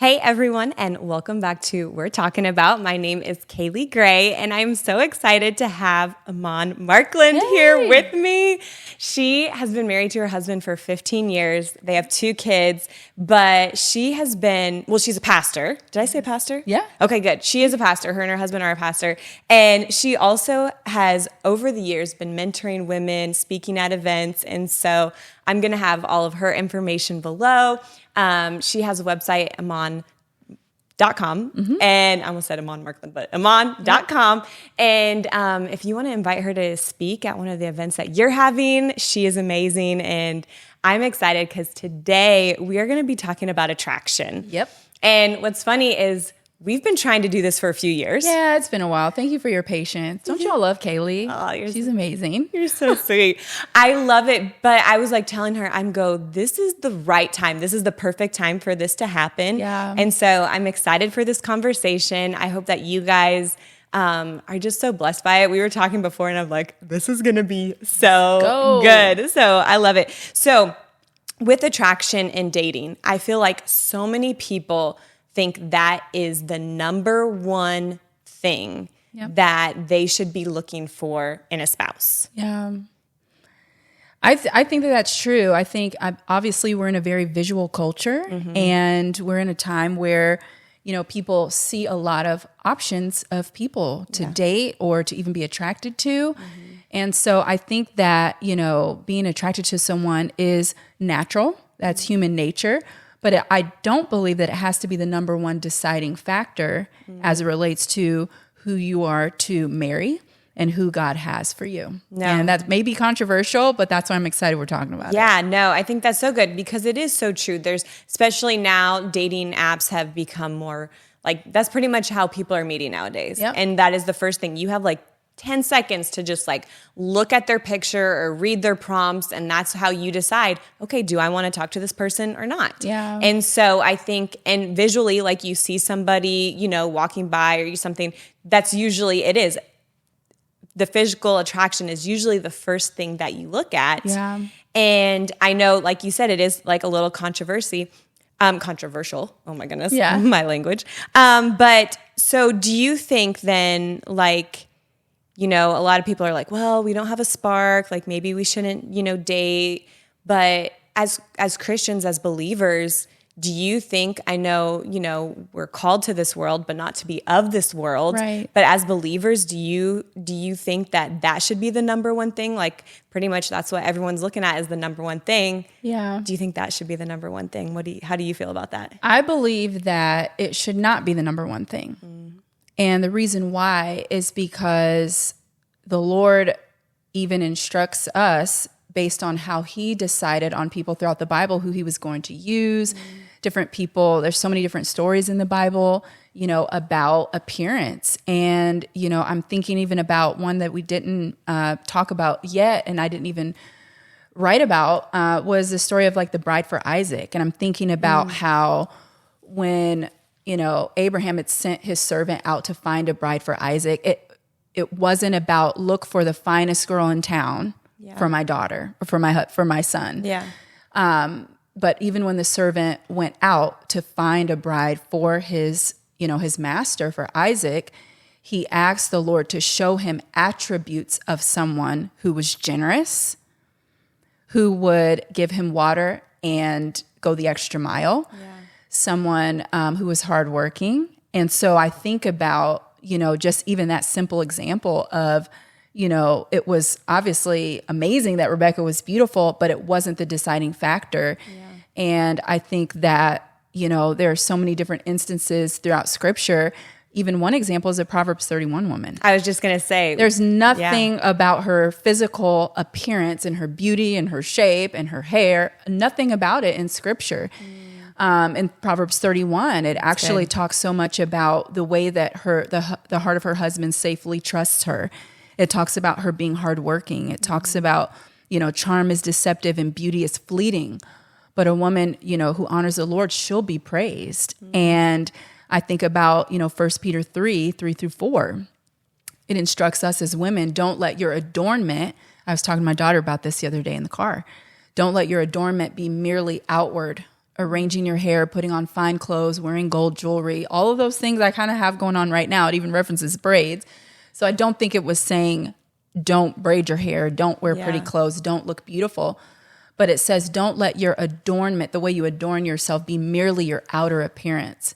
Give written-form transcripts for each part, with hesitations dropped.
Hey everyone, and welcome back to We're Talking About. My name is Kaley Gray, and I'm so excited to have Emonne Markland here with me. She has been married to her husband for 15 years. They have 2 kids, but she has been, she's a pastor. Did I say pastor? Yeah. Okay, good. She is a pastor. Her and her husband are a pastor. And she also has, over the years, been mentoring women, speaking at events. And so I'm going to have all of her information below. She has a website, Emonne.com, and I almost said Emonne Markland, but Emonne.com. And if you want to invite her to speak at one of the events that you're having, she is amazing. And I'm excited because today we are going to be talking about attraction. Yep. And what's funny is we've been trying to do this for a few years. Yeah, it's been a while. Thank you for your patience. Don't y'all love Kaley? Oh, she's amazing. You're so sweet. I love it. But I was like telling her, this is the right time. This is the perfect time for this to happen. Yeah. And so I'm excited for this conversation. I hope that you guys are just so blessed by it. We were talking before and I'm like, this is going to be so good. So I love it. So with attraction and dating, I feel like so many people think that is the number one thing that they should be looking for in a spouse. Yeah. I think that that's true. I think obviously we're in a very visual culture and we're in a time where, people see a lot of options of people to date or to even be attracted to. And so I think that, being attracted to someone is natural. That's human nature. But I don't believe that it has to be the number one deciding factor as it relates to who you are to marry and who God has for you. No. And that may be controversial, but that's why I'm excited we're talking about it. Yeah, no, I think that's so good because it is so true. Especially now, dating apps have become more that's pretty much how people are meeting nowadays. Yep. And that is the first thing. You have 10 seconds to just look at their picture or read their prompts. And that's how you decide, okay, do I want to talk to this person or not? Yeah. And so I think, and visually, you see somebody, walking by or something, that's usually, it is. The physical attraction is usually the first thing that you look at. Yeah. And I know, like you said, it is a little controversial. Oh my goodness. Yeah. My language. But so do you think then, a lot of people are like, well, we don't have a spark. Maybe we shouldn't, date. But as Christians, as believers, do you think, I know, we're called to this world, but not to be of this world. Right. But as believers, do you think that should be the number one thing? Pretty much that's what everyone's looking at as the number one thing. Yeah. Do you think that should be the number one thing? How do you feel about that? I believe that it should not be the number one thing. And the reason why is because the Lord even instructs us based on how he decided on people throughout the Bible, who he was going to use, different people. There's so many different stories in the Bible, about appearance. And, I'm thinking even about one that we didn't talk about yet, and I didn't even write about, was the story of the bride for Isaac. And I'm thinking about how when, Abraham had sent his servant out to find a bride for Isaac, it wasn't about look for the finest girl in town for my daughter or for my son. Yeah. But even when the servant went out to find a bride for his master, for Isaac, he asked the Lord to show him attributes of someone who was generous, who would give him water and go the extra mile, someone who was hardworking. And so I think about, just even that simple example of, it was obviously amazing that Rebecca was beautiful, but it wasn't the deciding factor. Yeah. And I think that, there are so many different instances throughout Scripture. Even one example is a Proverbs 31 woman. I was just going to say. There's nothing about her physical appearance and her beauty and her shape and her hair, nothing about it in Scripture. In Proverbs 31, it actually talks so much about the way that the heart of her husband safely trusts her. It talks about her being hardworking. It talks about, charm is deceptive and beauty is fleeting. But a woman, who honors the Lord, she'll be praised. And I think about, 1 Peter 3:3-4. It instructs us as women, don't let your adornment, I was talking to my daughter about this the other day in the car, don't let your adornment be merely outward, arranging your hair, putting on fine clothes, wearing gold jewelry, all of those things I kind of have going on right now. It even references braids. So I don't think it was saying don't braid your hair, don't wear pretty clothes, don't look beautiful. But it says don't let your adornment, the way you adorn yourself, be merely your outer appearance.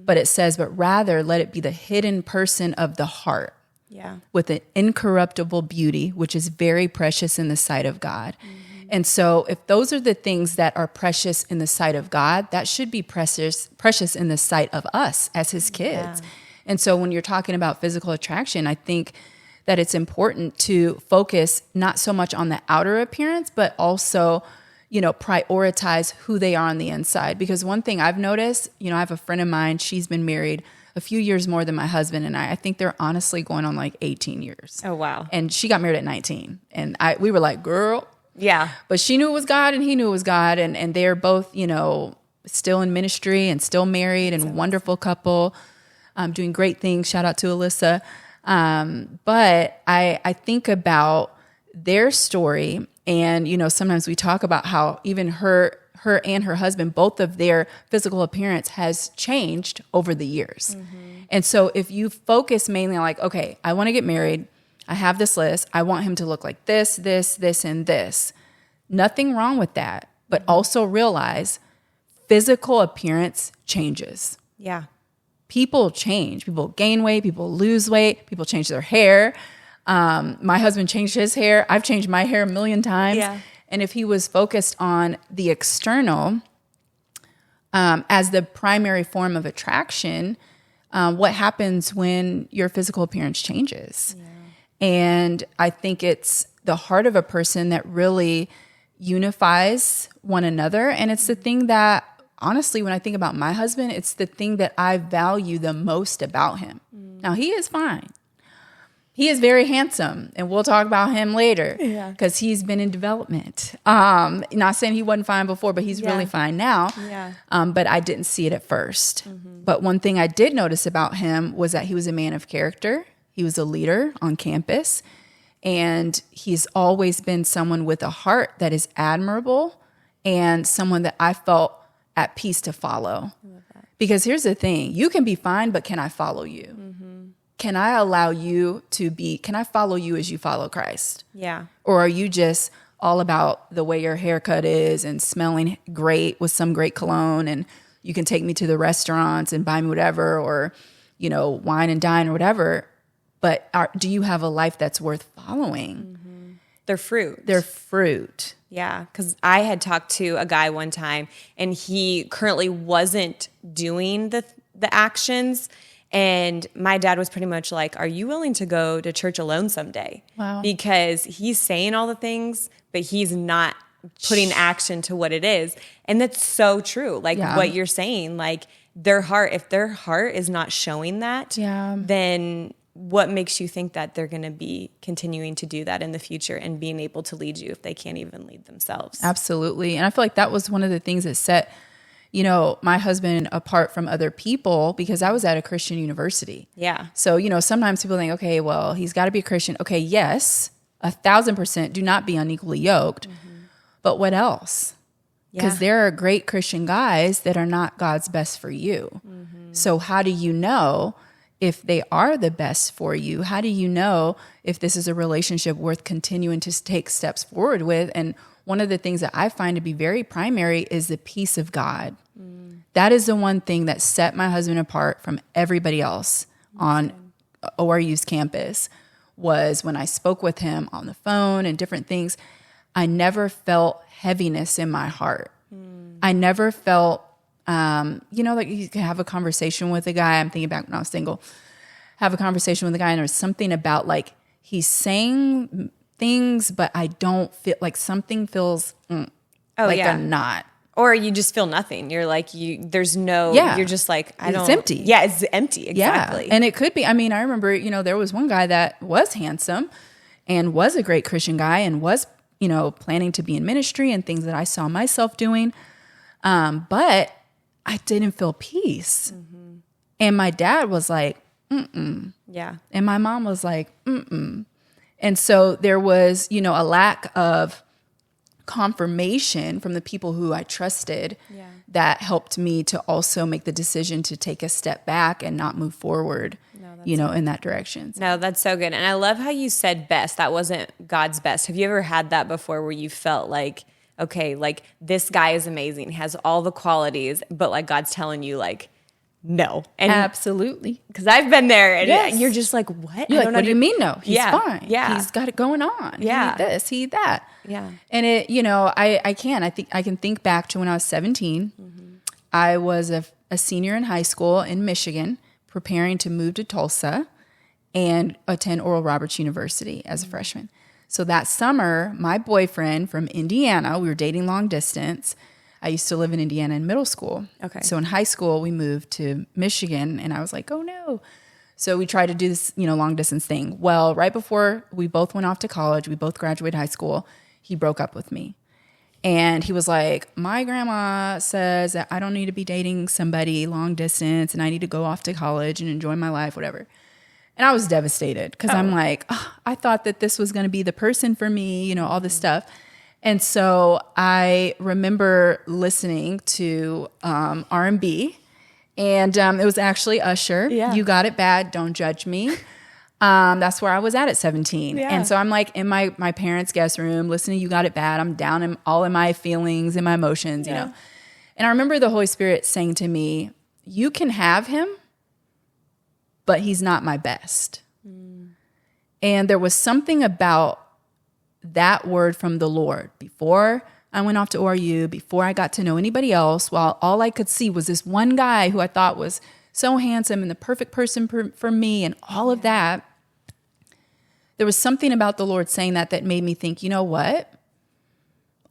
But it says, but rather let it be the hidden person of the heart. Yeah. With an incorruptible beauty, which is very precious in the sight of God. And so if those are the things that are precious in the sight of God, that should be precious in the sight of us as his kids. Yeah. And so when you're talking about physical attraction, I think that it's important to focus not so much on the outer appearance, but also, prioritize who they are on the inside. Because one thing I've noticed, I have a friend of mine, she's been married a few years more than my husband and I. I think they're honestly going on like 18 years. Oh, wow. And she got married at 19. And we were like, girl. Yeah. But she knew it was God and he knew it was God. And they're both, still in ministry and still married and wonderful couple, doing great things. Shout out to Alyssa. But I think about their story and, sometimes we talk about how even her and her husband, both of their physical appearance has changed over the years. And so if you focus mainly on like, okay, I want to get married. I have this list. I want him to look like this, this, this, and this. Nothing wrong with that. But also realize physical appearance changes. Yeah. People change. People gain weight. People lose weight. People change their hair. My husband changed his hair. I've changed my hair a million times. Yeah. And if he was focused on the external as the primary form of attraction, what happens when your physical appearance changes? Yeah. And I think it's the heart of a person that really unifies one another. And it's the thing that, honestly, when I think about my husband, it's the thing that I value the most about him. Now, he is fine. He is very handsome, and we'll talk about him later because he's been in development. Not saying he wasn't fine before, but he's really fine now. Yeah. But I didn't see it at first. But one thing I did notice about him was that he was a man of character. He was a leader on campus, and he's always been someone with a heart that is admirable and someone that I felt at peace to follow. I love that. Because here's the thing, you can be fine, but can I follow you? Can I allow you to be, can I follow you as you follow Christ? Yeah. Or are you just all about the way your haircut is and smelling great with some great cologne and you can take me to the restaurants and buy me whatever or, wine and dine or whatever. But do you have a life that's worth following? They're fruit. They're fruit. Yeah, because I had talked to a guy one time, and he currently wasn't doing the actions. And my dad was pretty much like, are you willing to go to church alone someday? Wow. Because he's saying all the things, but he's not putting action to what it is. And that's so true. Like what you're saying, like if their heart is not showing that, then what makes you think that they're going to be continuing to do that in the future and being able to lead you if they can't even lead themselves? Absolutely. And I feel like that was one of the things that set, my husband apart from other people because I was at a Christian university. Yeah. So, sometimes people think, okay, well, he's got to be a Christian. Okay, yes, 1,000% do not be unequally yoked. But what else? Because there are great Christian guys that are not God's best for you. So how do you know if they are the best for you? How do you know if this is a relationship worth continuing to take steps forward with? And one of the things that I find to be very primary is the peace of God. That is the one thing that set my husband apart from everybody else on ORU's campus, was when I spoke with him on the phone and different things, I never felt heaviness in my heart. I never felt, like you can have a conversation with a guy. I'm thinking back when I was single, have a conversation with a guy and there's something about like, he's saying things, but I don't feel like something feels like a knot. Or you just feel nothing. You're like, there's no, you're just like, it's empty. Yeah, it's empty. Exactly. Yeah. And it could be, I remember, there was one guy that was handsome and was a great Christian guy and was, planning to be in ministry and things that I saw myself doing. But I didn't feel peace. And my dad was like, yeah. And my mom was like, And so there was, a lack of confirmation from the people who I trusted that helped me to also make the decision to take a step back and not move forward, in that direction. No, that's so good. And I love how you said best. That wasn't God's best. Have you ever had that before where you felt like, okay, like this guy is amazing, has all the qualities, but like God's telling you like, no. And absolutely. Because I've been there and you're just like, what? You're like, what do you mean no? He's fine. Yeah. He's got it going on. Yeah. He this, he that. Yeah. And it, I can think back to when I was 17. I was a senior in high school in Michigan, preparing to move to Tulsa and attend Oral Roberts University as a freshman. So that summer, my boyfriend from Indiana, we were dating long distance. I used to live in Indiana in middle school. Okay. So in high school, we moved to Michigan, and I was like, oh no. So we tried to do this, long distance thing. Well, right before we both went off to college, we both graduated high school, he broke up with me. And he was like, my grandma says that I don't need to be dating somebody long distance and I need to go off to college and enjoy my life, whatever. And I was devastated because I'm like, I thought that this was going to be the person for me, all this stuff. And so I remember listening to R&B, and it was actually Usher. Yeah. You Got It Bad, Don't Judge Me. That's where I was at 17. Yeah. And so I'm like in my parents' guest room listening to You Got It Bad. I'm down in all of my feelings and my emotions, you know. And I remember the Holy Spirit saying to me, you can have him, but he's not my best. And there was something about that word from the Lord before I went off to ORU, before I got to know anybody else, while all I could see was this one guy who I thought was so handsome and the perfect person for me and all of that. There was something about the Lord saying that made me think, you know what?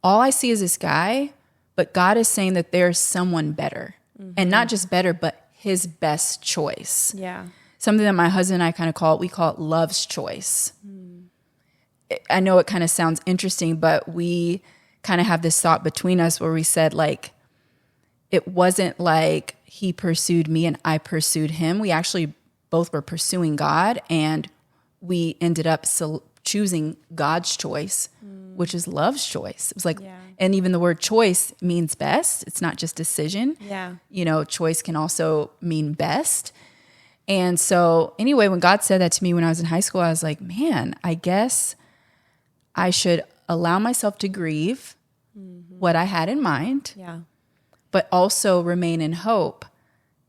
All I see is this guy, but God is saying that there's someone better. And not just better, but his best choice. Yeah. Something that my husband and I we call it love's choice. I know it kind of sounds interesting, but we kind of have this thought between us where we said, like, it wasn't like he pursued me and I pursued him. We actually both were pursuing God, and we ended up choosing God's choice, which is love's choice. It was like, and even the word choice means best. It's not just decision. Yeah. Choice can also mean best. And so anyway, when God said that to me when I was in high school, I was like, man, I guess I should allow myself to grieve what I had in mind, but also remain in hope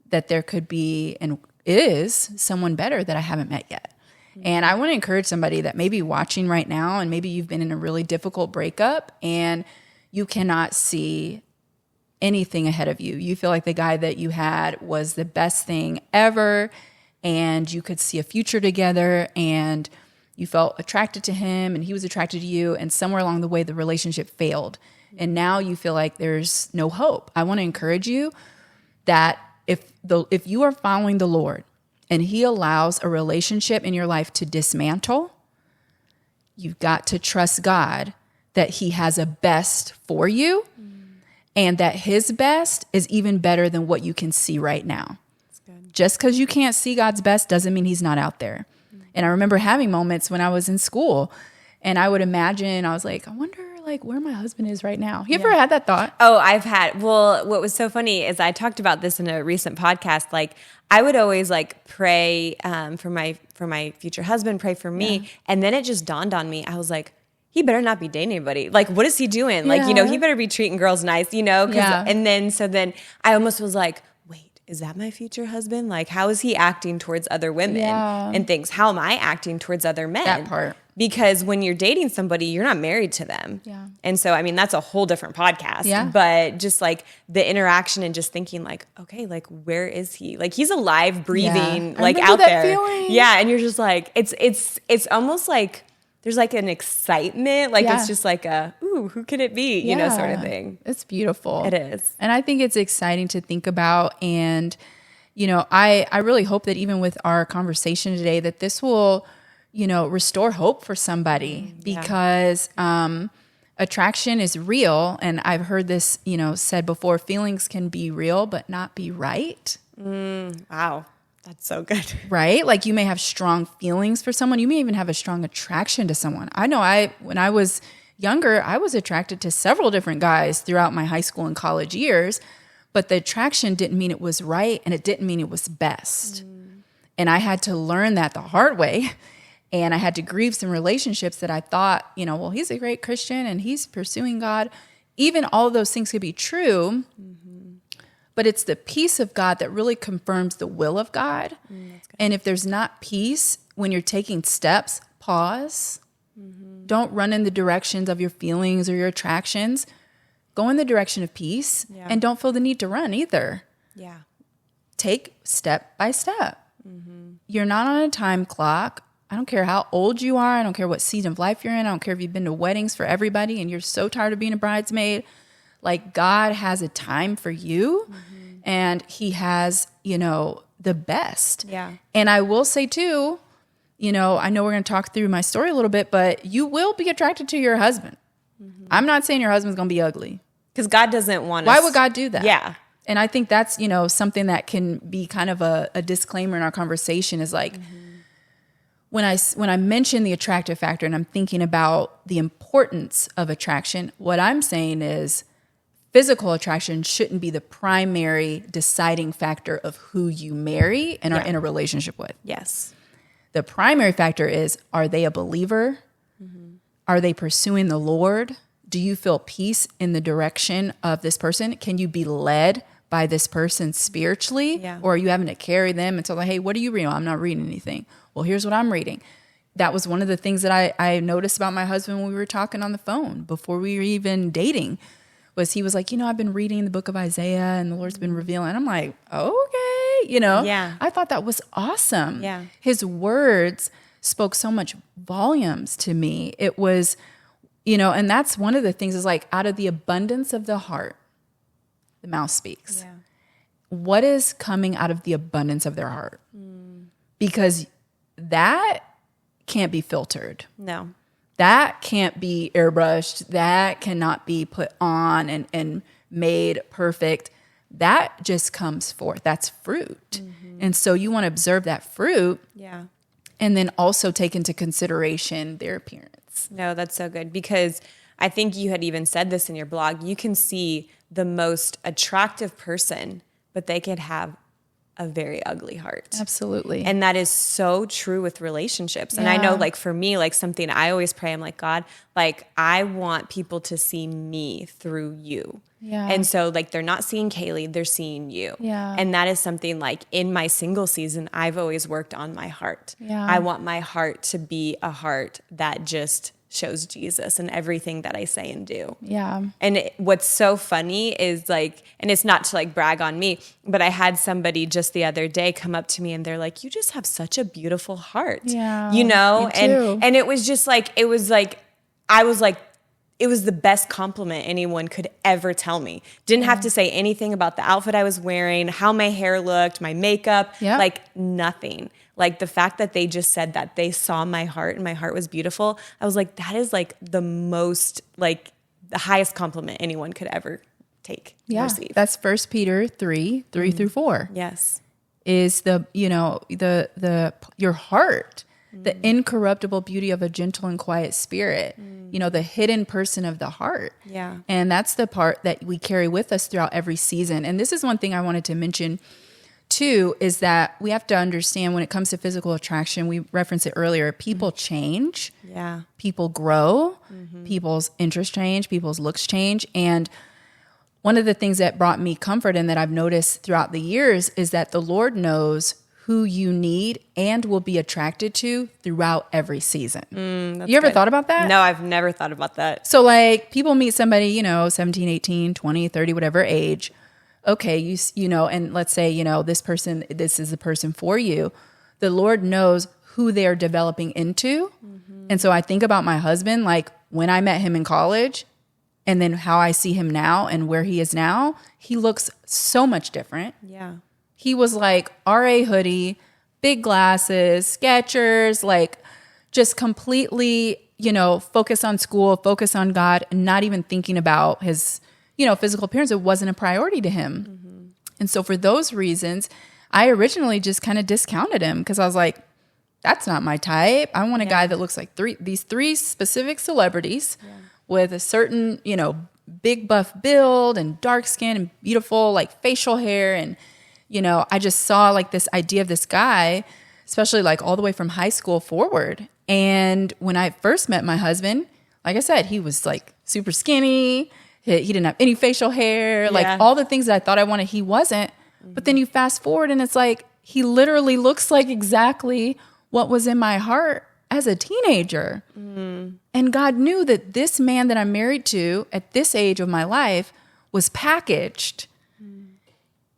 that there could be and is someone better that I haven't met yet. And I want to encourage somebody that may be watching right now, and maybe you've been in a really difficult breakup and you cannot see anything ahead of you. You feel like the guy that you had was the best thing ever, and you could see a future together, and you felt attracted to him and he was attracted to you, and somewhere along the way the relationship failed. And now you feel like there's no hope. I want to encourage you that if you are following the Lord and he allows a relationship in your life to dismantle, you've got to trust God that he has a best for you and that his best is even better than what you can see right now. That's good. Just because you can't see God's best doesn't mean he's not out there. And I remember having moments when I was in school and I would imagine, I was like, I wonder like where my husband is right now. You ever had that thought? Oh, I've had. Well, what was so funny is I talked about this in a recent podcast. Like I would always like pray for my future husband, pray for me. And then it just dawned on me. I was like, he better not be dating anybody. Like, what is he doing? Like, he better be treating girls nice, And then I almost was like, wait, is that my future husband? Like, how is he acting towards other women and things? How am I acting towards other men? That part. Because when you're dating somebody, you're not married to them. Yeah. And so, I mean, that's a whole different podcast. Yeah. But just like the interaction and just thinking like, okay, like where is he? Like he's alive, breathing, like out there. Feeling. Yeah. And you're just like, it's almost like there's like an excitement. Like it's just like ooh, who could it be? Sort of thing. It's beautiful. It is. And I think it's exciting to think about. And, I really hope that even with our conversation today, that this will restore hope for somebody because attraction is real. And I've heard this, said before, feelings can be real, but not be right. Wow. That's so good. Right? Like you may have strong feelings for someone. You may even have a strong attraction to someone. I know when I was younger, I was attracted to several different guys throughout my high school and college years, but the attraction didn't mean it was right, and it didn't mean it was best. And I had to learn that the hard way. And I had to grieve some relationships that I thought, well, he's a great Christian and he's pursuing God. Even all of those things could be true, but it's the peace of God that really confirms the will of God. And if there's not peace when you're taking steps, pause. Don't run in the directions of your feelings or your attractions. Go in the direction of peace, and don't feel the need to run either. Yeah. Take step by step. You're not on a time clock. I don't care how old you are. I don't care what season of life you're in. I don't care if you've been to weddings for everybody and you're so tired of being a bridesmaid. Like, God has a time for you, and he has, the best. Yeah. And I will say too, I know we're going to talk through my story a little bit, but you will be attracted to your husband. I'm not saying your husband's going to be ugly. Because God doesn't want us. Why would God do that? Yeah. And I think that's, something that can be kind of a disclaimer in our conversation is like, when I mention the attractive factor and I'm thinking about the importance of attraction, what I'm saying is physical attraction shouldn't be the primary deciding factor of who you marry and are in a relationship with. Yes. The primary factor is, are they a believer? Are they pursuing the Lord? Do you feel peace in the direction of this person? Can you be led by this person spiritually? Yeah. Or are you having to carry them and tell them, hey, what are you reading? I'm not reading anything. Well, here's what I'm reading. That was one of the things that I noticed about my husband when we were talking on the phone before we were even dating, was he was like, I've been reading the book of Isaiah and the Lord's been revealing. I'm like, okay, Yeah. I thought that was awesome. Yeah. His words spoke so much volumes to me. It was, and that's one of the things is like, out of the abundance of the heart, the mouth speaks. Yeah. What is coming out of the abundance of their heart? Because that can't be filtered. No. That can't be airbrushed. That cannot be put on and made perfect. That just comes forth. That's fruit. And so you want to observe that fruit. Yeah. And then also take into consideration their appearance. No, that's so good, because I think you had even said this in your blog. You can see the most attractive person, but they could have a very ugly heart. Absolutely. And that is so true with relationships. And I know, like, for me, like, something I always pray, I'm like, God, like, I want people to see me through you. Yeah. And so, like, they're not seeing Kaley, they're seeing you. Yeah. And that is something, like, in my single season, I've always worked on my heart. Yeah. I want my heart to be a heart that just shows Jesus in everything that I say and do. Yeah. And what's so funny is, like, and it's not to, like, brag on me, but I had somebody just the other day come up to me and they're like, you just have such a beautiful heart. Yeah. You know? Me too. And it was just like, I was like, it was the best compliment anyone could ever tell me. Didn't have to say anything about the outfit I was wearing, how my hair looked, my makeup, like nothing. Like, the fact that they just said that they saw my heart and my heart was beautiful, I was like, that is like the most, like, the highest compliment anyone could ever take and receive. That's 1 Peter 3 through 4. Yes. Is the your heart, the incorruptible beauty of a gentle and quiet spirit, the hidden person of the heart. Yeah. And that's the part that we carry with us throughout every season. And this is one thing I wanted to mention too, is that we have to understand when it comes to physical attraction, we referenced it earlier, people change. Yeah. People grow. People's interests change. People's looks change. And one of the things that brought me comfort and that I've noticed throughout the years is that the Lord knows who you need and will be attracted to throughout every season. You ever thought about that? No, I've never thought about that. So, like, people meet somebody, 17, 18, 20, 30, whatever age. Okay, and let's say, this is the person for you. The Lord knows who they're developing into. And so I think about my husband, like, when I met him in college and then how I see him now and where he is now, he looks so much different. Yeah. He was like RA hoodie, big glasses, Skechers, like just completely, focus on school, focus on God, and not even thinking about his, physical appearance. It wasn't a priority to him. And so for those reasons, I originally just kind of discounted him because I was like, that's not my type. I want a guy that looks like these three specific celebrities. with a certain, big buff build and dark skin and beautiful like facial hair. And, I just saw like this idea of this guy, especially like all the way from high school forward. And when I first met my husband, like I said, he was like super skinny. He didn't have any facial hair, like all the things that I thought I wanted, he wasn't. But then you fast forward and it's like, he literally looks like exactly what was in my heart as a teenager. And God knew that this man that I'm married to at this age of my life was packaged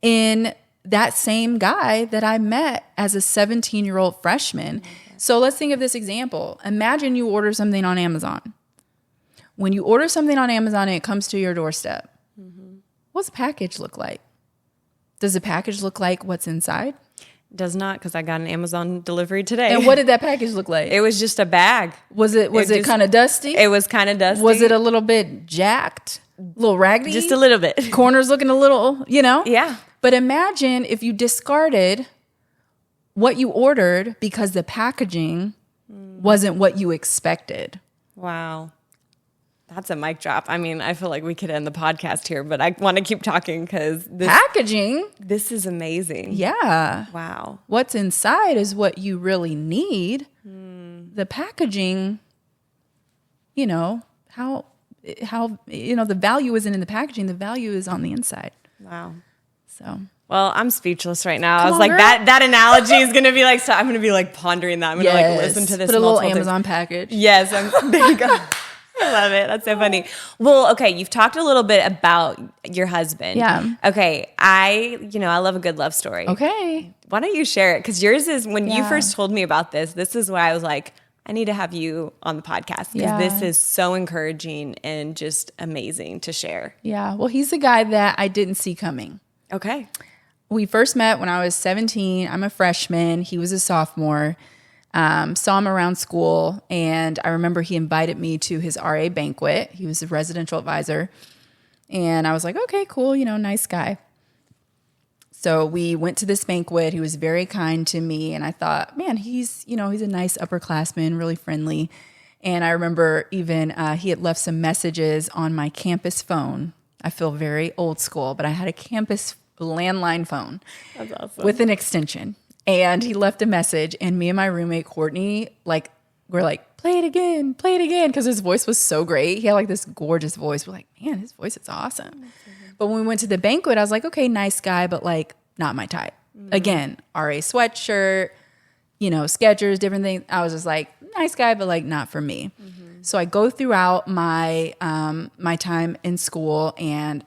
in that same guy that I met as a 17-year-old freshman. So let's think of this example. Imagine you order something on Amazon. When you order something on Amazon and it comes to your doorstep, what's the package look like? Does the package look like what's inside? Does not, because I got an Amazon delivery today. And what did that package look like? It was just a bag. Was it kind of dusty? It was kind of dusty. Was it a little bit jacked? A little raggedy? Just a little bit. Corners looking a little, Yeah. But imagine if you discarded what you ordered because the packaging wasn't what you expected. Wow. That's a mic drop. I mean, I feel like we could end the podcast here, but I want to keep talking because packaging. This is amazing. Yeah. Wow. What's inside is what you really need. The packaging, how the value isn't in the packaging. The value is on the inside. Wow. So. Well, I'm speechless right now. I was like, that analogy is going to be like, so I'm going to be like pondering that. I'm going to like listen to this. Put a little Amazon package. Yes. There you go. I love it. That's so funny. Well, okay. You've talked a little bit about your husband. Yeah. Okay. I love a good love story. Okay. Why don't you share it? Because yours is, when you first told me about this is why I was like, I need to have you on the podcast because this is so encouraging and just amazing to share. Yeah. Well, he's the guy that I didn't see coming. Okay. We first met when I was 17. I'm a freshman. He was a sophomore. Saw him around school, and I remember he invited me to his RA banquet. He was a residential advisor, and I was like, okay, cool, nice guy. So we went to this banquet. He was very kind to me, and I thought, man, he's a nice upperclassman, really friendly. And I remember even he had left some messages on my campus phone. I feel very old school, but I had a campus landline phone. That's awesome. With an extension. And he left a message, and me and my roommate, Courtney, we're like, play it again, because his voice was so great. He had like this gorgeous voice. We're like, man, his voice is awesome. But when we went to the banquet, I was like, okay, nice guy, but like not my type. Again, RA sweatshirt, Skechers, different things. I was just like, nice guy, but like not for me. So I go throughout my my time in school and,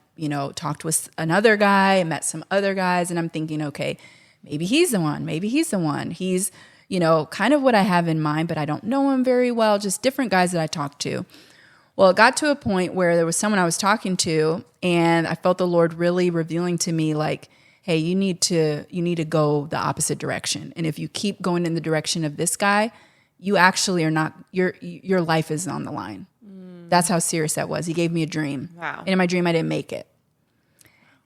talked with another guy, met some other guys, and I'm thinking, okay, maybe he's the one. He's, kind of what I have in mind, but I don't know him very well, just different guys that I talked to. Well, it got to a point where there was someone I was talking to, and I felt the Lord really revealing to me like, hey, you need to go the opposite direction. And if you keep going in the direction of this guy, you actually are not, your life is on the line. That's how serious that was. He gave me a dream. Wow. And in my dream, I didn't make it.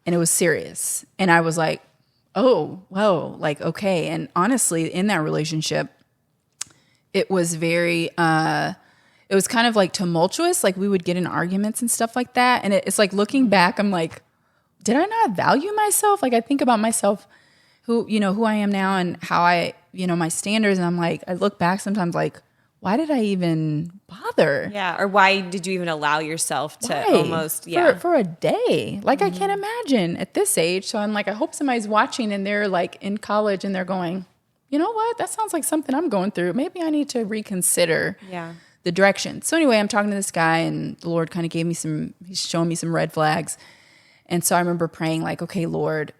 And it was serious. And I was like, oh, whoa, like, okay. And honestly, in that relationship, it was very, it was kind of like tumultuous. Like we would get in arguments and stuff like that. And it's like looking back, I'm like, did I not value myself? Like I think about myself, who I am now and how I, my standards. And I'm like, I look back sometimes like, why did I even bother? Yeah. Or why did you even allow yourself to almost, for a day? Like I can't imagine at this age. So I'm like, I hope somebody's watching and they're like in college and they're going, you know what? That sounds like something I'm going through. Maybe I need to reconsider the direction. So anyway, I'm talking to this guy and the Lord kind of he's showing me some red flags. And so I remember praying like, okay, Lord,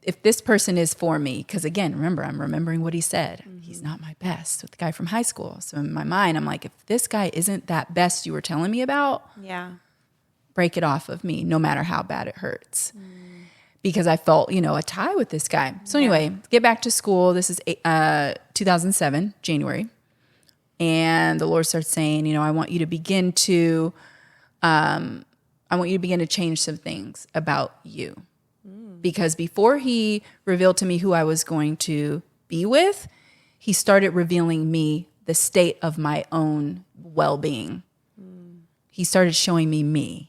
if this person is for me, because again, remember, I'm remembering what he said. He's not my best with the guy from high school. So in my mind, I'm like, if this guy isn't that best you were telling me about, break it off of me, no matter how bad it hurts. Because I felt, a tie with this guy. So anyway, get back to school. This is 2007, January. And the Lord starts saying, I want you to begin to change some things about you. Because before he revealed to me who I was going to be with, he started revealing me the state of my own well-being. he started showing me.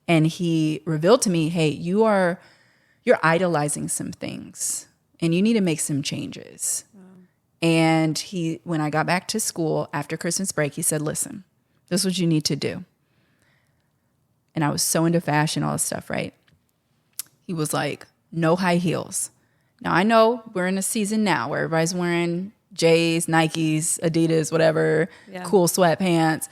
And he revealed to me, hey, you're idolizing some things and you need to make some changes. Wow. And when I got back to school after Christmas break, he said, listen, this is what you need to do. And I was so into fashion, all this stuff, right? He was like, no high heels. Now I know we're in a season now where everybody's wearing J's, Nikes, Adidas, whatever, cool sweatpants.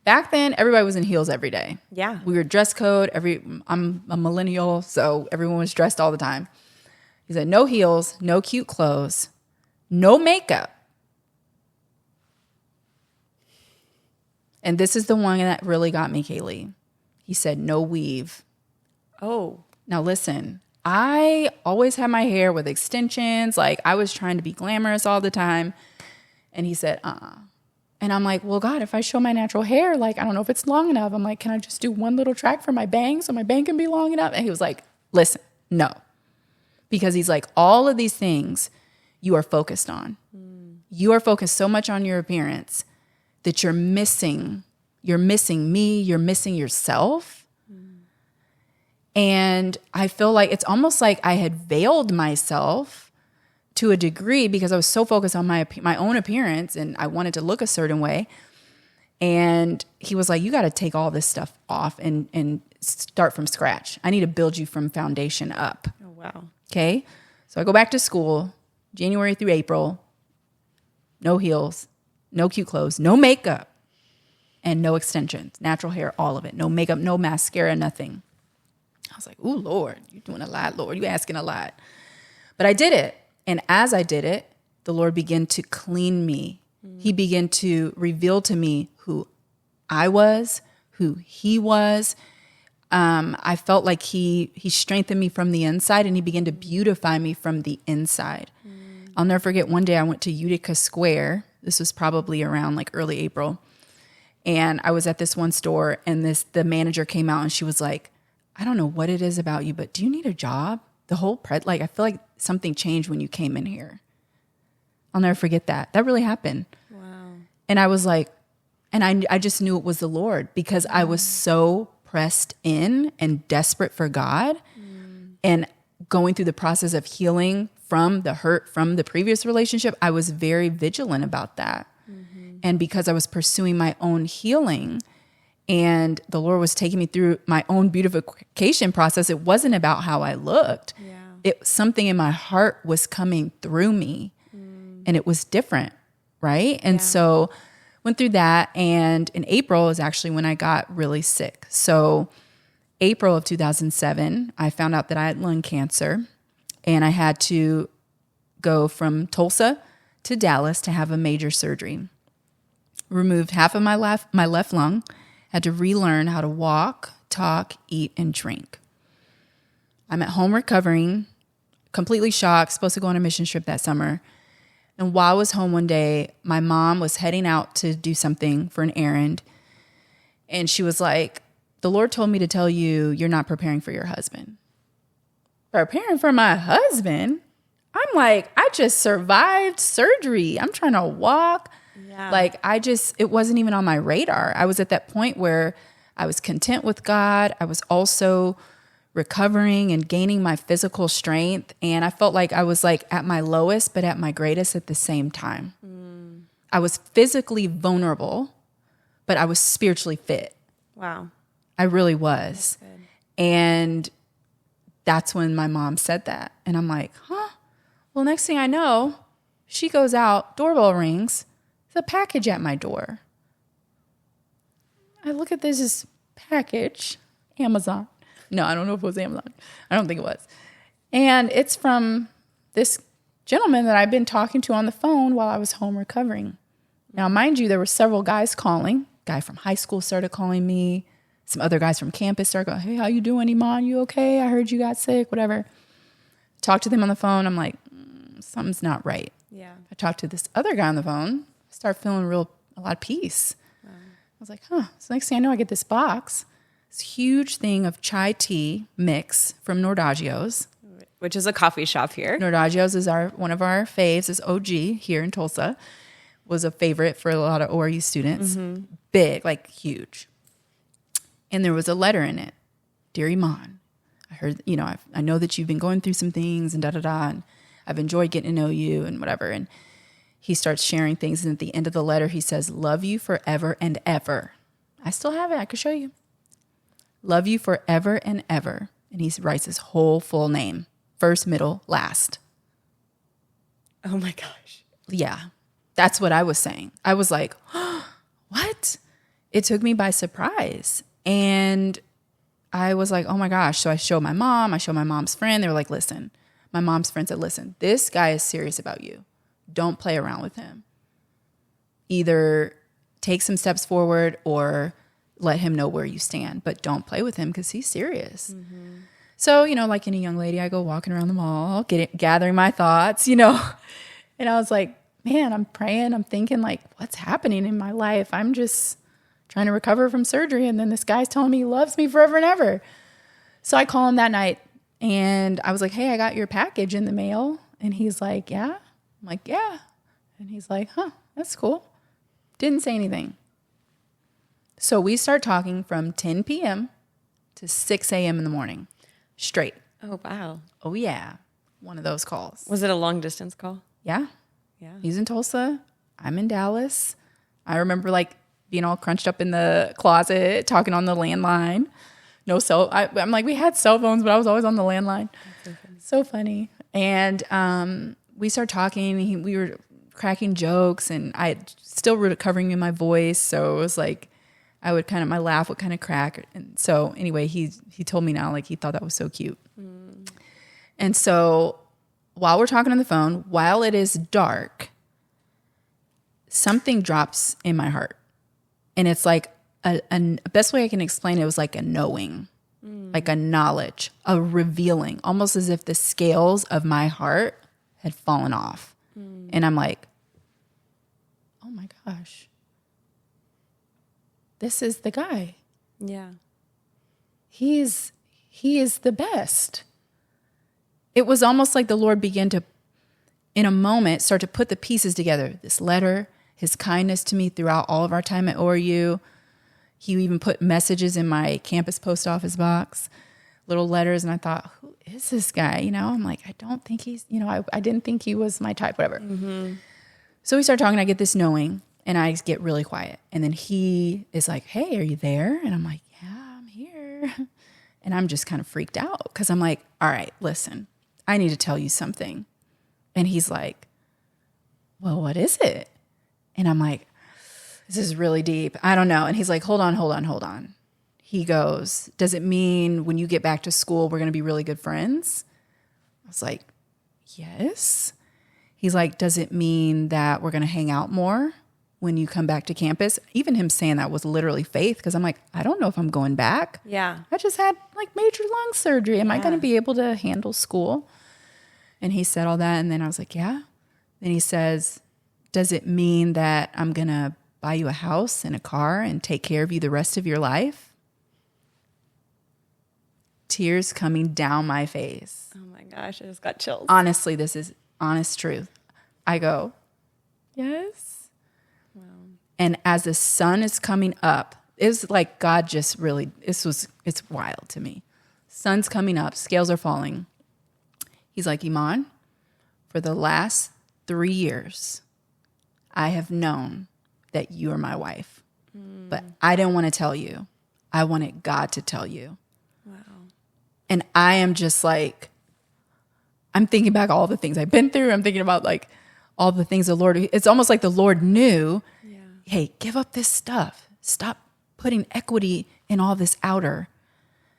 Back then, everybody was in heels every day. Yeah. We were dress code. I'm a millennial, so everyone was dressed all the time. He said, no heels, no cute clothes, no makeup. And this is the one that really got me, Kaley. He said, no weave. Oh. Now listen, I always had my hair with extensions. Like I was trying to be glamorous all the time. And he said, And I'm like, well, God, if I show my natural hair, like, I don't know if it's long enough. I'm like, can I just do one little track for my bang so my bang can be long enough? And he was like, listen, no. Because he's like, all of these things you are focused on. You are focused so much on your appearance that you're missing me, you're missing yourself. And I feel like it's almost like I had veiled myself to a degree because I was so focused on my own appearance and I wanted to look a certain way. And he was like, you got to take all this stuff off and start from scratch. I need to build you from foundation up. Oh, wow. Okay. So I go back to school, January through April, no heels, no cute clothes, no makeup, and no extensions, natural hair, all of it. No makeup, no mascara, nothing. I was like, ooh, Lord, you're doing a lot, Lord. You're asking a lot. But I did it. And as I did it, the Lord began to clean me. He began to reveal to me who I was, who he was. I felt like he strengthened me from the inside and he began to beautify me from the inside. I'll never forget one day I went to Utica Square. This was probably around like early April. And I was at this one store and the manager came out and she was like, I don't know what it is about you, but do you need a job? I feel like something changed when you came in here. I'll never forget that. That really happened. Wow. And I was like, and I just knew it was the Lord because I was so pressed in and desperate for God and going through the process of healing from the hurt from the previous relationship. I was very vigilant about that. And because I was pursuing my own healing and the Lord was taking me through my own beautification process, it wasn't about how I looked. Yeah. Something in my heart was coming through me and it was different, right? And so went through that. And in April is actually when I got really sick. So April of 2007, I found out that I had lung cancer and I had to go from Tulsa to Dallas to have a major surgery. Removed half of my left lung, had to relearn how to walk, talk, eat, and drink. I'm at home recovering, completely shocked, supposed to go on a mission trip that summer. And while I was home one day, my mom was heading out to do something for an errand. And she was like, the Lord told me to tell you, you're not preparing for your husband. Preparing for my husband? I'm like, I just survived surgery. I'm trying to walk. Yeah. Like it wasn't even on my radar. I was at that point where I was content with God. I was also recovering and gaining my physical strength. And I felt like I was like at my lowest, but at my greatest at the same time. I was physically vulnerable, but I was spiritually fit. Wow. I really was. And that's when my mom said that. And I'm like, huh? Well, next thing I know, she goes out, doorbell rings. The package at my door. I look at this package, Amazon. No, I don't know if it was Amazon. I don't think it was. And it's from this gentleman that I've been talking to on the phone while I was home recovering. Now, mind you, there were several guys calling. Guy from high school started calling me. Some other guys from campus started going, hey, how you doing, Emonne? You okay? I heard you got sick, whatever. Talked to them on the phone. I'm like, something's not right. Yeah. I talked to this other guy on the phone. Start feeling a lot of peace. Wow. I was like, huh. So next thing I know, I get this box, this huge thing of chai tea mix from Nordagio's. Which is a coffee shop here. Nordagio's is one of our faves, is OG here in Tulsa. Was a favorite for a lot of ORU students. Big, like huge. And there was a letter in it. Dear Emonne, I heard, I know that you've been going through some things and and I've enjoyed getting to know you and whatever. And he starts sharing things. And at the end of the letter, he says, love you forever and ever. I still have it. I could show you. Love you forever and ever. And he writes his whole full name. First, middle, last. Oh my gosh. Yeah. That's what I was saying. I was like, oh, what? It took me by surprise. And I was like, oh my gosh. So I showed my mom. I showed my mom's friend. They were like, listen. My mom's friend said, listen, this guy is serious about you. Don't play around with him. Either take some steps forward or let him know where you stand. But don't play with him because he's serious. Mm-hmm. So, like any young lady, I go walking around the mall, gathering my thoughts, And I was like, man, I'm praying. I'm thinking like, what's happening in my life? I'm just trying to recover from surgery. And then this guy's telling me he loves me forever and ever. So I call him that night and I was like, hey, I got your package in the mail. And he's like, yeah. I'm like, yeah. And he's like, huh, that's cool. Didn't say anything. So we start talking from 10 p.m. to 6 a.m. in the morning. Straight. Oh, wow. Oh, yeah. One of those calls. Was it a long distance call? Yeah. Yeah. He's in Tulsa. I'm in Dallas. I remember like being all crunched up in the closet, talking on the landline. I'm like, we had cell phones, but I was always on the landline. So funny. And we started talking. We were cracking jokes, and I still recovering in my voice. So it was like, my laugh would kind of crack. And so anyway, he told me now, like he thought that was so cute. Mm. And so while we're talking on the phone, while it is dark, something drops in my heart. And it's like a best way I can explain it was like a knowing, like a knowledge, a revealing, almost as if the scales of my heart had fallen off. Mm. And I'm like, oh my gosh. This is the guy. Yeah. He is the best. It was almost like the Lord began to, in a moment, start to put the pieces together. This letter, his kindness to me throughout all of our time at ORU. He even put messages in my campus post office box, little letters. And I thought, who is this guy? I'm like, I don't think he's, I didn't think he was my type, whatever. Mm-hmm. So we start talking. I get this knowing. And I get really quiet. And then he is like, hey, are you there? And I'm like, yeah, I'm here. And I'm just kind of freaked out because I'm like, all right, listen, I need to tell you something. And he's like, well, what is it? And I'm like, this is really deep. I don't know. And he's like, hold on. He goes, does it mean when you get back to school, we're going to be really good friends? I was like, yes. He's like, does it mean that we're going to hang out more when you come back to campus? Even him saying that was literally faith because I'm like, I don't know if I'm going back. Yeah. I just had like major lung surgery. Am I going to be able to handle school? And he said all that. And then I was like, yeah. Then he says, does it mean that I'm going to buy you a house and a car and take care of you the rest of your life? Tears coming down my face. Oh my gosh, I just got chills. Honestly, this is honest truth. I go, yes. Wow. And as the sun is coming up, it's like God just really, it's wild to me. Sun's coming up, scales are falling. He's like, Emonne, for the last 3 years, I have known that you are my wife. But I didn't want to tell you. I wanted God to tell you. Wow. And I am just like, I'm thinking back all the things I've been through. I'm thinking about like all the things the Lord, it's almost like the Lord knew, hey, give up this stuff. Stop putting equity in all this outer.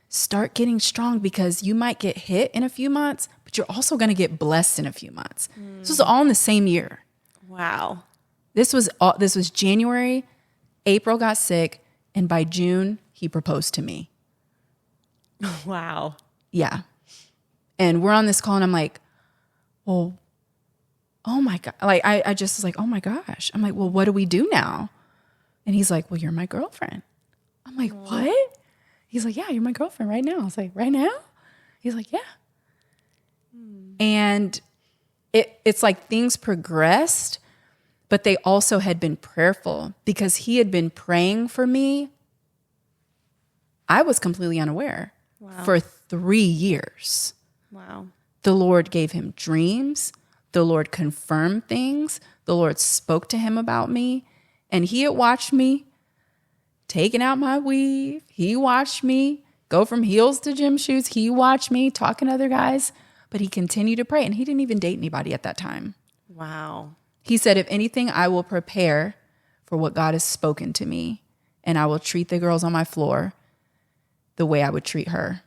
Start getting strong because you might get hit in a few months, but you're also going to get blessed in a few months. This was all in the same year. Wow. This was January, April got sick, and by June, he proposed to me. Wow. Yeah. And we're on this call and I'm like, well, oh my God. Like, I just was like, oh my gosh. I'm like, well, what do we do now? And he's like, well, you're my girlfriend. I'm like, what? He's like, yeah, you're my girlfriend right now. I was like, right now? He's like, yeah. And it's like things progressed, but they also had been prayerful because he had been praying for me. I was completely unaware for 3 years. Wow. The Lord gave him dreams. The Lord confirmed things. The Lord spoke to him about me. And he had watched me taking out my weave. He watched me go from heels to gym shoes. He watched me talking to other guys. But he continued to pray. And he didn't even date anybody at that time. Wow. He said, if anything, I will prepare for what God has spoken to me. And I will treat the girls on my floor the way I would treat her.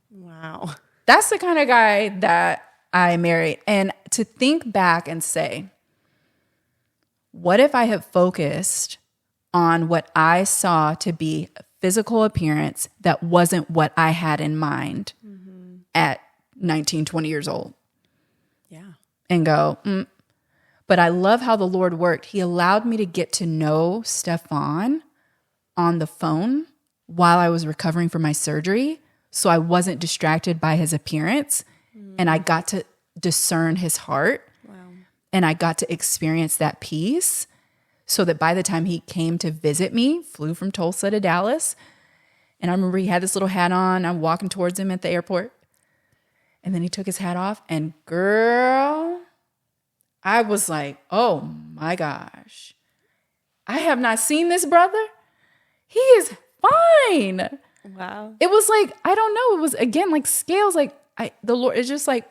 Wow. That's the kind of guy that I married. And to think back and say, what if I had focused on what I saw to be a physical appearance that wasn't what I had in mind at 19, 20 years old? Yeah. And go, But I love how the Lord worked. He allowed me to get to know Stefan on the phone while I was recovering from my surgery. So I wasn't distracted by his appearance. And I got to discern his heart. Wow. And I got to experience that peace so that by the time he came to visit me, flew from Tulsa to Dallas. And I remember he had this little hat on. I'm walking towards him at the airport. And then he took his hat off. And girl, I was like, oh my gosh. I have not seen this brother. He is fine. Wow. It was like, I don't know. It was, again, like scales. Like the Lord is just like,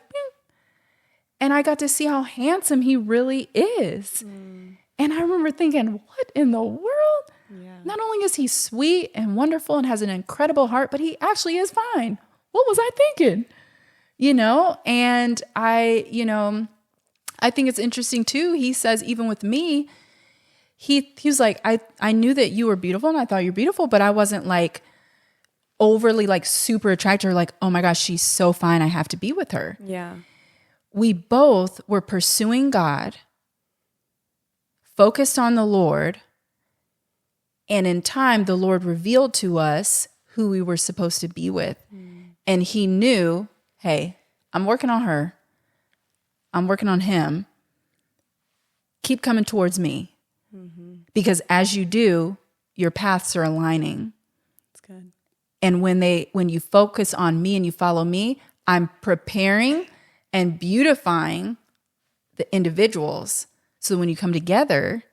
and I got to see how handsome he really is. And I remember thinking, what in the world? Yeah. Not only is he sweet and wonderful and has an incredible heart, but he actually is fine. What was I thinking? And I think it's interesting too. He says, even with me, he was like, I knew that you were beautiful and I thought you're beautiful, but I wasn't like overly like super attracted or like, oh my gosh, she's so fine. I have to be with her. Yeah. We both were pursuing God, focused on the Lord. And in time, the Lord revealed to us who we were supposed to be with. And he knew, hey, I'm working on her. I'm working on him. Keep coming towards me. Because as you do, your paths are aligning. That's good. And when you focus on me and you follow me, I'm preparing and beautifying the individuals. So when you come together,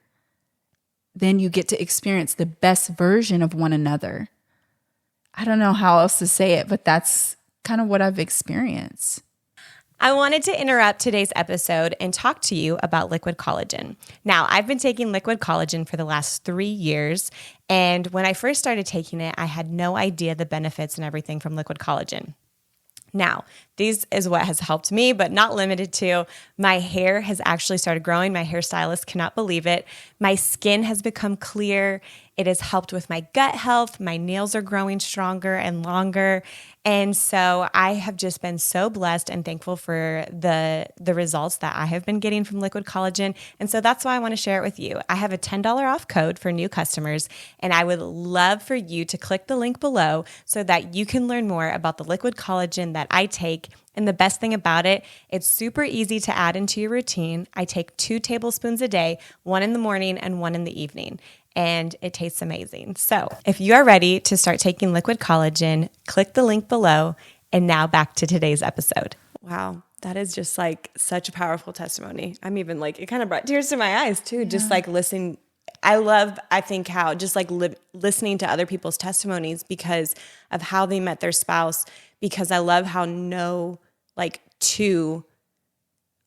then you get to experience the best version of one another. I don't know how else to say it, but that's kind of what I've experienced. I wanted to interrupt today's episode and talk to you about liquid collagen. Now, I've been taking liquid collagen for the last 3 years, and when I first started taking it, I had no idea the benefits and everything from liquid collagen. Now, these is what has helped me, but not limited to. My hair has actually started growing. My hairstylist cannot believe it. My skin has become clear. It has helped with my gut health. My nails are growing stronger and longer. And so I have just been so blessed and thankful for the results that I have been getting from liquid collagen. And so that's why I want to share it with you. I have a $10 off code for new customers, and I would love for you to click the link below so that you can learn more about the liquid collagen that I take. And the best thing about it, it's super easy to add into your routine. I take 2 tablespoons a day, 1 in the morning and 1 in the evening. And it tastes amazing. So if you are ready to start taking liquid collagen, click the link below. And now back to today's episode. Wow, that is just like such a powerful testimony. I'm even like, it kind of brought tears to my eyes too, just like listening. I think how just like listening to other people's testimonies because of how they met their spouse, because I love how no like two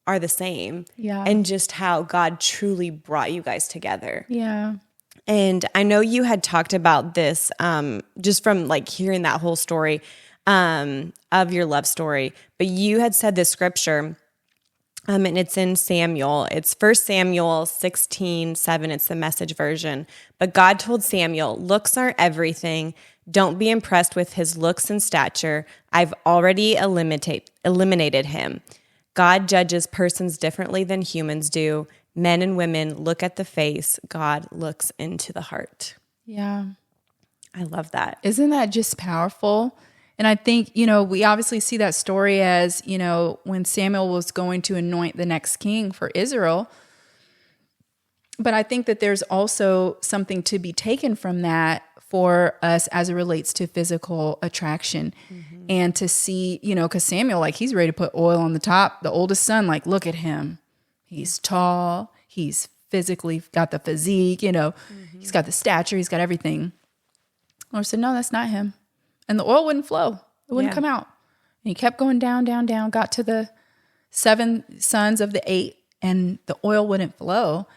are the same. Yeah. And just how God truly brought you guys together. Yeah. And I know you had talked about this just from like hearing that whole story of your love story, but you had said this scripture and it's in Samuel. It's 1 Samuel 16:7. It's the Message version. But God told Samuel, looks aren't everything. Don't be impressed with his looks and stature. I've already eliminated him. God judges persons differently than humans do. Men and women look at the face. God looks into the heart. Yeah. I love that. Isn't that just powerful? And I think, we obviously see that story as, when Samuel was going to anoint the next king for Israel. But I think that there's also something to be taken from that for us as it relates to physical attraction. And to see, because Samuel, like, he's ready to put oil on the top. The oldest son, like, look at him. He's tall. He's physically got the physique, he's got the stature. He's got everything. Lord said, no, that's not him. And the oil wouldn't flow. It wouldn't come out. And he kept going down, down, down, got to the 7 sons of the 8, and the oil wouldn't flow.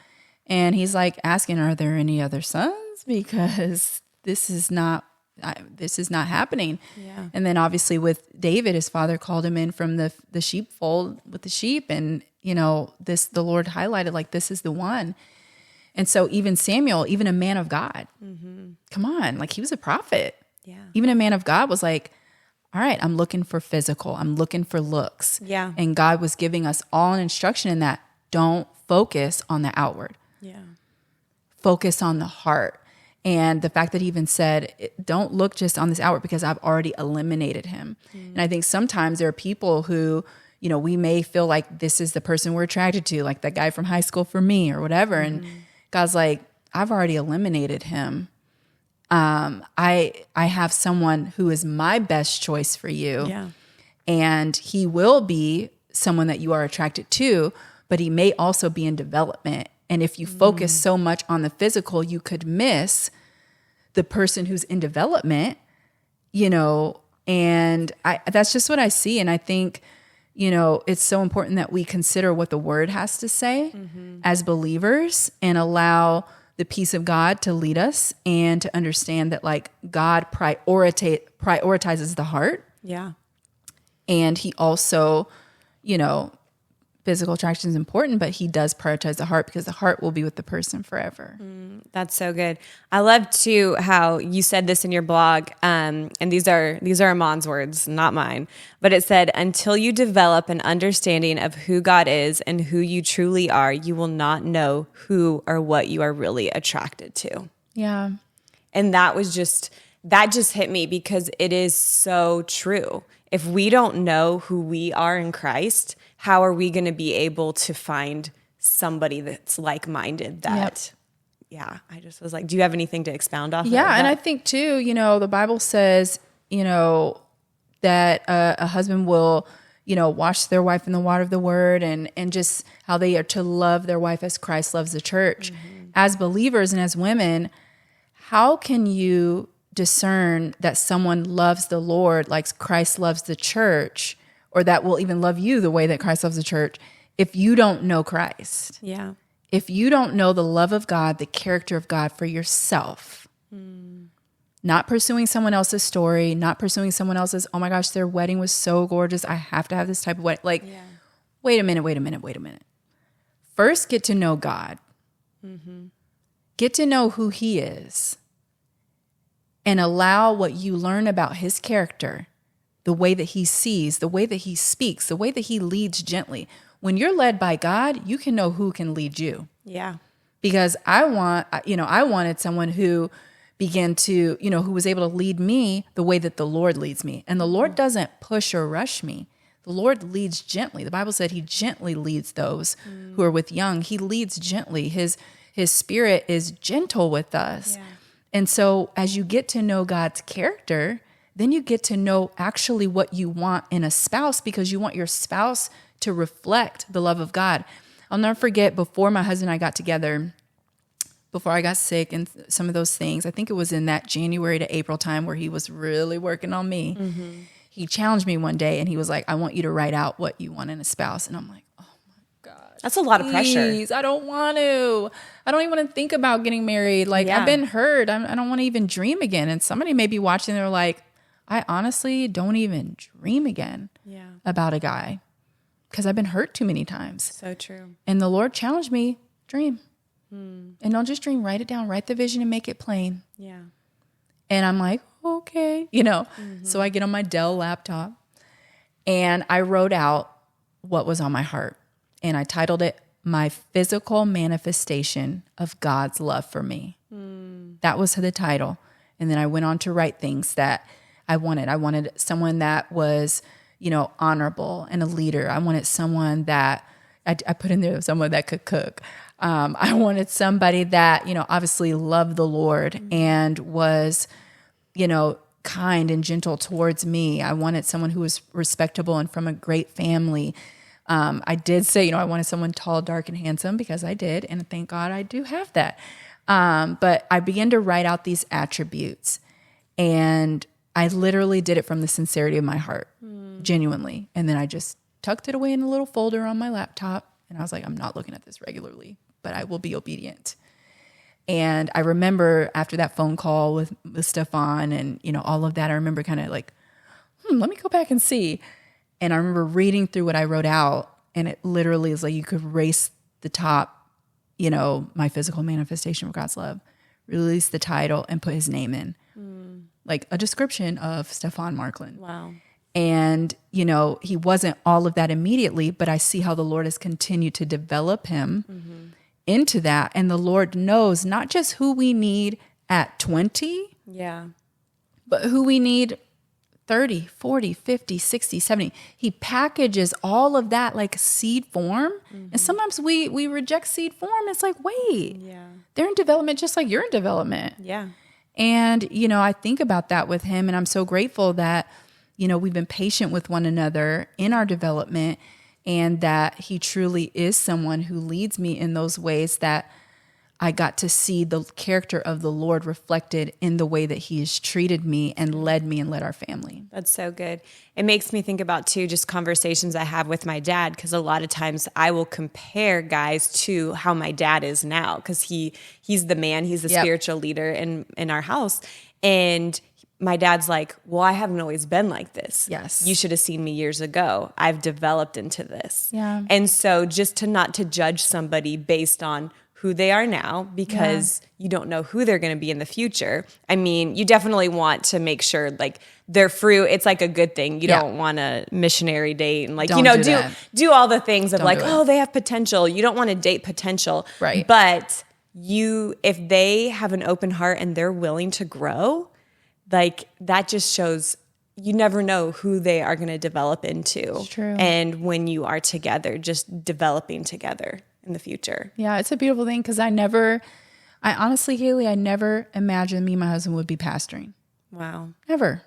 And he's like asking, are there any other sons? Because this is not happening. Yeah. And then obviously with David, his father called him in from the sheepfold with the sheep. And, the Lord highlighted, like, this is the one. And so even Samuel, even a man of God, come on, like, he was a prophet. Yeah. Even a man of God was like, all right, I'm looking for physical. I'm looking for looks. Yeah. And God was giving us all an instruction in that. Don't focus on the outward. Yeah. Focus on the heart. And the fact that he even said, don't look just on this outward because I've already eliminated him. And I think sometimes there are people who, we may feel like this is the person we're attracted to, like that guy from high school for me or whatever. And God's like, I've already eliminated him. I have someone who is my best choice for you. Yeah. And he will be someone that you are attracted to, but he may also be in development. And if you focus so much on the physical, you could miss the person who's in development, and that's just what I see. And I think, it's so important that we consider what the word has to say as believers and allow the peace of God to lead us and to understand that, like, God prioritizes the heart. Yeah. And he also, physical attraction is important, but he does prioritize the heart because the heart will be with the person forever. That's so good. I love too how you said this in your blog, and these are Emonne's words, not mine. But it said, "Until you develop an understanding of who God is and who you truly are, you will not know who or what you are really attracted to." Yeah, and that just hit me because it is so true. If we don't know who we are in Christ, how are we going to be able to find somebody that's like-minded I just was like, do you have anything to expound off of that? Yeah, and I think too, the Bible says, that a husband will, wash their wife in the water of the word and just how they are to love their wife as Christ loves the church. As believers and as women, how can you discern that someone loves the Lord like Christ loves the church, or that will even love you the way that Christ loves the church, if you don't know Christ? Yeah. If you don't know the love of God, the character of God for yourself, not pursuing someone else's story, not pursuing someone else's, oh my gosh, their wedding was so gorgeous, I have to have this type of wedding. Like, wait a minute. First, get to know God. Get to know who he is. And allow what you learn about his character, the way that he sees, the way that he speaks, the way that he leads gently. When you're led by God, you can know who can lead you. Yeah. Because I wanted someone who began to, who was able to lead me the way that the Lord leads me. And the Lord doesn't push or rush me. The Lord leads gently. The Bible said he gently leads those who are with young. He leads gently. His spirit is gentle with us. Yeah. And so as you get to know God's character, then you get to know actually what you want in a spouse, because you want your spouse to reflect the love of God. I'll never forget, before my husband and I got together, before I got sick and some of those things, I think it was in that January to April time where he was really working on me. He challenged me one day and he was like, I want you to write out what you want in a spouse. And I'm like, oh my God. That's a lot of pressure. I don't want to. I don't even want to think about getting married. Like, I've been hurt. I don't want to even dream again. And somebody may be watching, they're like, I honestly don't even dream again about a guy because I've been hurt too many times. So true. And the Lord challenged me, dream. And don't just dream, write it down, write the vision and make it plain. Yeah. And I'm like, okay, So I get on my Dell laptop and I wrote out what was on my heart. And I titled it, My Physical Manifestation of God's Love for Me. That was the title. And then I went on to write things that I wanted. I wanted someone that was, honorable and a leader. I wanted someone that, I put in there someone that could cook. I wanted somebody that, obviously loved the Lord and was, kind and gentle towards me. I wanted someone who was respectable and from a great family. I did say, I wanted someone tall, dark, and handsome, because I did. And thank God I do have that. But I began to write out these attributes, and I literally did it from the sincerity of my heart, genuinely. And then I just tucked it away in a little folder on my laptop. And I was like, I'm not looking at this regularly, but I will be obedient. And I remember after that phone call with Stefan and, all of that, I remember kind of like, let me go back and see. And I remember reading through what I wrote out, and it literally is like you could erase the top, my physical manifestation of God's love, release the title, and put his name in. Like a description of Stefan Markland. Wow. And, he wasn't all of that immediately, but I see how the Lord has continued to develop him into that. And the Lord knows not just who we need at 20, but who we need 30, 40, 50, 60, 70. He packages all of that like seed form. And sometimes we reject seed form. It's like, wait, they're in development just like you're in development. Yeah. And, I think about that with him, and I'm so grateful that, we've been patient with one another in our development, and that he truly is someone who leads me in those ways that I got to see the character of the Lord reflected in the way that he has treated me and led our family. That's so good. It makes me think about, too, just conversations I have with my dad, because a lot of times I will compare guys to how my dad is now, because he's the man, he's the spiritual leader in our house. And my dad's like, well, I haven't always been like this. Yes. You should have seen me years ago. I've developed into this. Yeah. And so just not to judge somebody based on who they are now, because you don't know who they're going to be in the future. I mean, you definitely want to make sure like their fruit, it's like a good thing. You don't want a missionary date and like, do all the things of like, oh, they have potential. You don't want to date potential. Right. But if they have an open heart and they're willing to grow, like that just shows you never know who they are going to develop into. It's true. And when you are together, just developing together in the future. Yeah, it's a beautiful thing, because I honestly, Kaley, I never imagined me and my husband would be pastoring. Wow. Never.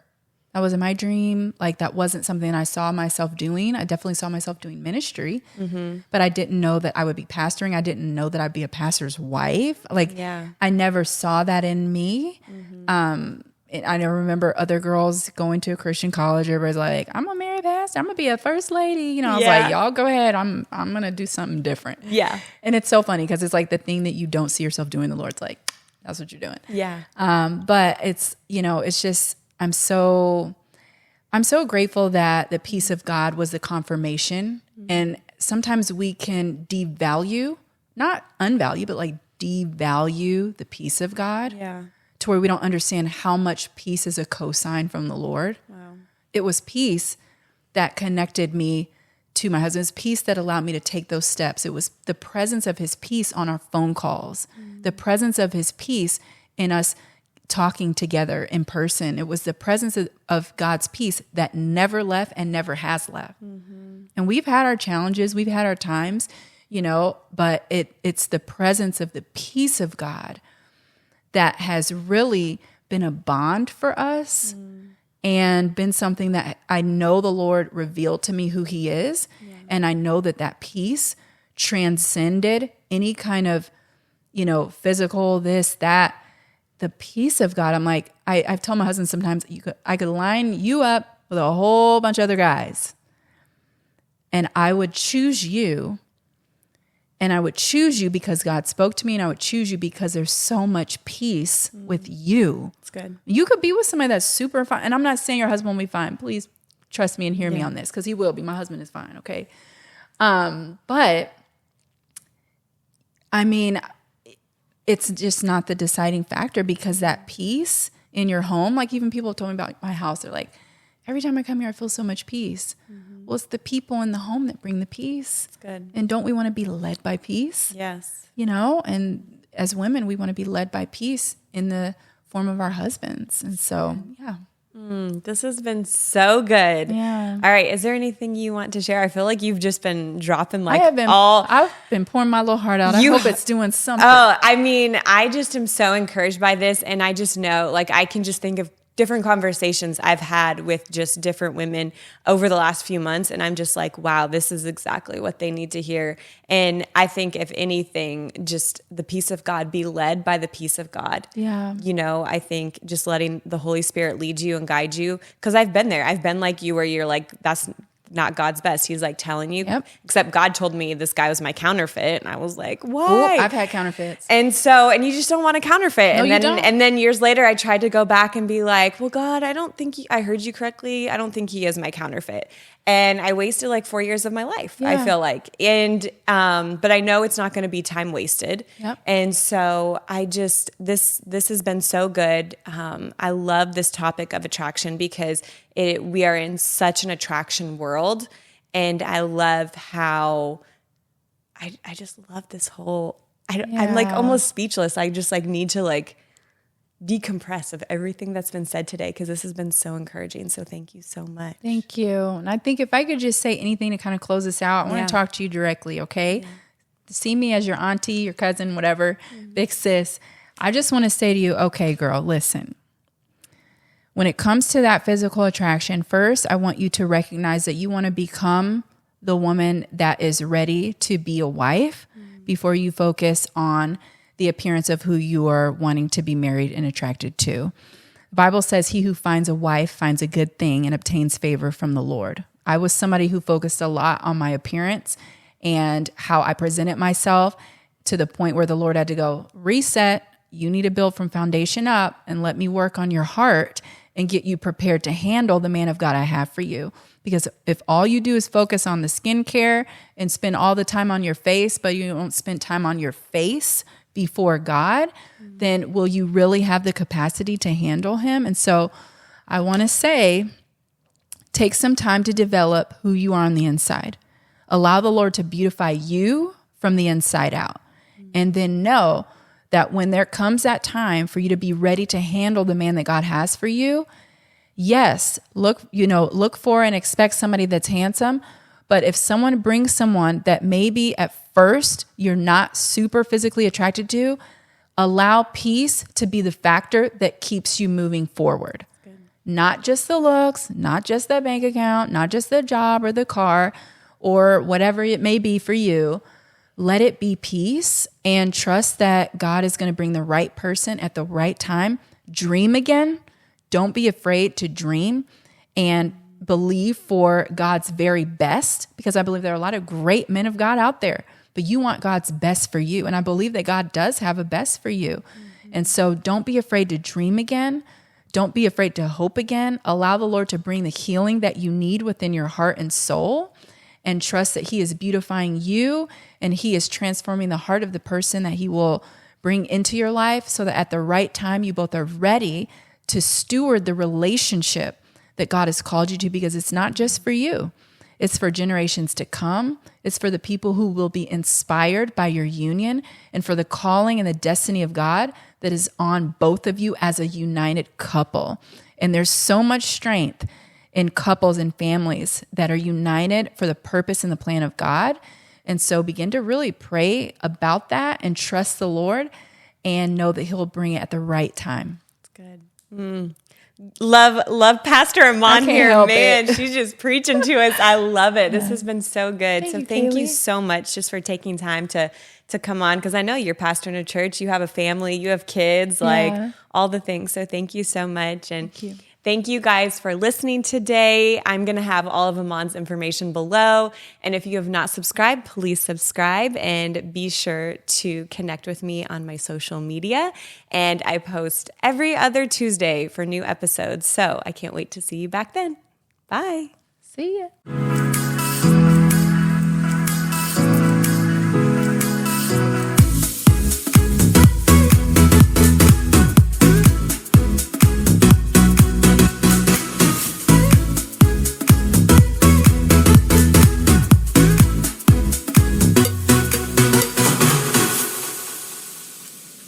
That wasn't my dream. Like, that wasn't something I saw myself doing. I definitely saw myself doing ministry, but I didn't know that I would be pastoring. I didn't know that I'd be a pastor's wife. Like, I never saw that in me. I remember other girls going to a Christian college. Everybody's like, I'm gonna marry a pastor. I'm gonna be a first lady. I was like, y'all go ahead. I'm gonna do something different. Yeah. And it's so funny, because it's like the thing that you don't see yourself doing, the Lord's like, that's what you're doing. Yeah. But it's, it's just, I'm so grateful that the peace of God was the confirmation. And sometimes we can devalue, not unvalue, but like devalue the peace of God. Yeah. To where we don't understand how much peace is a cosign from the Lord. Wow. It was peace that connected me to my husband's, peace that allowed me to take those steps. It was the presence of his peace on our phone calls, the presence of his peace in us talking together in person. It was the presence of God's peace that never left and never has left. And we've had our challenges, we've had our times, but it's the presence of the peace of God that has really been a bond for us and been something that I know the Lord revealed to me who he is. And I know that peace transcended any kind of, physical, this, that, the peace of God. I'm like, I've told my husband sometimes I could line you up with a whole bunch of other guys, and I would choose you. And I would choose you because God spoke to me, and I would choose you because there's so much peace with you. That's good. You could be with somebody that's super fine. And I'm not saying your husband will be fine. Please trust me and hear me on this, because he will be. My husband is fine, okay? But, I mean, it's just not the deciding factor, because that peace in your home, like even people told me about my house, they're like, every time I come here, I feel so much peace. Well, it's the people in the home that bring the peace. That's good. And don't we want to be led by peace? Yes. And as women, we want to be led by peace in the form of our husbands. And so, yeah. This has been so good. Yeah. All right. Is there anything you want to share? I feel like you've just been dropping I've been pouring my little heart out. I hope it's doing something. Oh, I mean, I just am so encouraged by this. And I just know, like, I can just think of different conversations I've had with just different women over the last few months. And I'm just like, wow, this is exactly what they need to hear. And I think if anything, just the peace of God, be led by the peace of God. Yeah. You know, I think just letting the Holy Spirit lead you and guide you. Cause I've been there. I've been like you where you're like, that's not God's best. He's like telling you, except God told me this guy was my counterfeit. And I was like, why? Ooh, I've had counterfeits. And you just don't want to counterfeit. No, and then years later, I tried to go back and be like, well, God, I don't think I heard you correctly. I don't think he is my counterfeit. And I wasted like 4 years of my life, I feel like. And, but I know it's not going to be time wasted. Yep. And so this has been so good. I love this topic of attraction because we are in such an attraction world. And I love how I just love this whole, I'm like almost speechless. I just like need to like decompress of everything that's been said today because this has been so encouraging. So thank you so much. Thank you. And I think if I could just say anything to kind of close this out, I want to talk to you directly, okay? Yeah. See me as your auntie, your cousin, whatever, big sis. I just want to say to you, okay, girl, listen. When it comes to that physical attraction, first, I want you to recognize that you want to become the woman that is ready to be a wife before you focus on the appearance of who you are wanting to be married and attracted to. The Bible says he who finds a wife finds a good thing and obtains favor from the Lord. I was somebody who focused a lot on my appearance and how I presented myself to the point where the Lord had to go, reset. You need to build from foundation up and let me work on your heart and get you prepared to handle the man of God I have for you. Because if all you do is focus on the skincare and spend all the time on your face, but you don't spend time on your face before God, then will you really have the capacity to handle him? And so I want to say, take some time to develop who you are on the inside. Allow the Lord to beautify you from the inside out. And then know that when there comes that time for you to be ready to handle the man that God has for you, yes, look for and expect somebody that's handsome. But if someone brings someone that maybe at first you're not super physically attracted to, allow peace to be the factor that keeps you moving forward. Not just the looks, not just the bank account, not just the job or the car or whatever it may be for you. Let it be peace and trust that God is going to bring the right person at the right time. Dream again. Don't be afraid to dream and believe for God's very best, because I believe there are a lot of great men of God out there, but you want God's best for you. And I believe that God does have a best for you. And so don't be afraid to dream again. Don't be afraid to hope again. Allow the Lord to bring the healing that you need within your heart and soul, and trust that he is beautifying you and he is transforming the heart of the person that he will bring into your life, so that at the right time you both are ready to steward the relationship that God has called you to, because it's not just for you. It's for generations to come. It's for the people who will be inspired by your union, and for the calling and the destiny of God that is on both of you as a united couple. And there's so much strength in couples and families that are united for the purpose and the plan of God. And so begin to really pray about that and trust the Lord and know that he'll bring it at the right time. That's good. Love Pastor Emonne here, man. She's just preaching to us. I love it. This has been so good. Thank you so much just for taking time to come on, because I know you're pastoring a church, you have a family, you have kids, like all the things. So thank you so much. And thank you guys for listening today. I'm going to have all of Emonne's information below. And if you have not subscribed, please subscribe and be sure to connect with me on my social media. And I post every other Tuesday for new episodes. So I can't wait to see you back then. Bye. See ya.